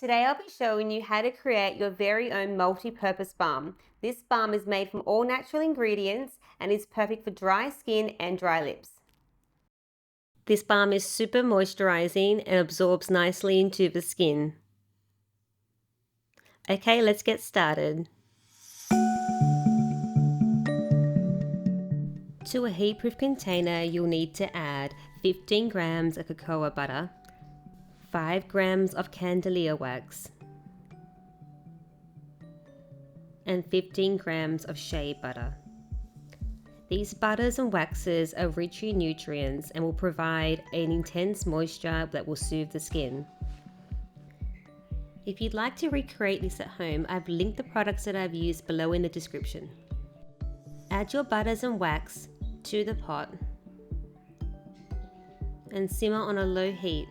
Today I'll be showing you how to create your very own multi-purpose balm. This balm is made from all natural ingredients and is perfect for dry skin and dry lips. This balm is super moisturizing and absorbs nicely into the skin. Okay, let's get started. To a heat-proof container, you'll need to add 15 grams of cocoa butter, 5 grams of Candelilla Wax, and 15 grams of shea butter. These butters and waxes are rich in nutrients and will provide an intense moisture that will soothe the skin. If you'd like to recreate this at home, I've linked the products that I've used below in the description. Add your butters and wax to the pot and simmer on a low heat.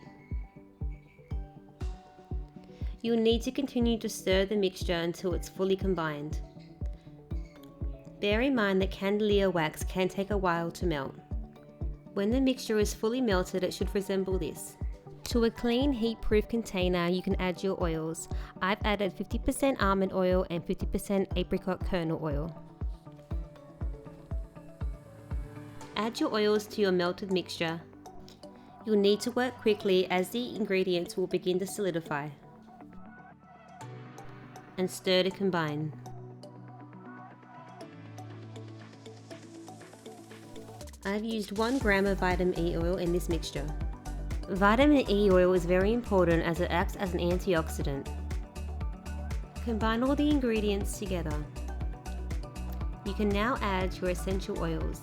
You'll need to continue to stir the mixture until it's fully combined. Bear in mind that Candelilla wax can take a while to melt. When the mixture is fully melted, it should resemble this. To a clean heat-proof container, you can add your oils. I've added 50% almond oil and 50% apricot kernel oil. Add your oils to your melted mixture. You'll need to work quickly as the ingredients will begin to solidify. And stir to combine. I've used 1 gram of vitamin E oil in this mixture. Vitamin E oil is very important as it acts as an antioxidant. Combine all the ingredients together. You can now add your essential oils.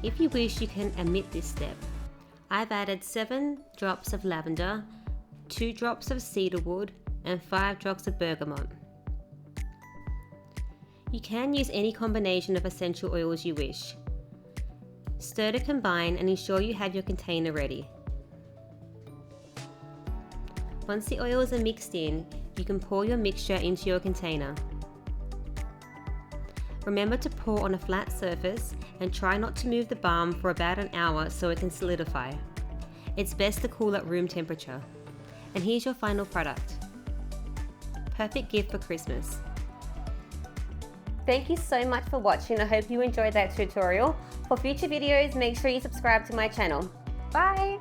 If you wish, you can omit this step. I've added 7 drops of lavender, 2 drops of cedarwood, and 5 drops of bergamot. You can use any combination of essential oils you wish. Stir to combine and ensure you have your container ready. Once the oils are mixed in, you can pour your mixture into your container. Remember to pour on a flat surface and try not to move the balm for about an hour so it can solidify. It's best to cool at room temperature. And here's your final product. Perfect gift for Christmas. Thank you so much for watching. I hope you enjoyed that tutorial. For future videos, make sure you subscribe to my channel. Bye!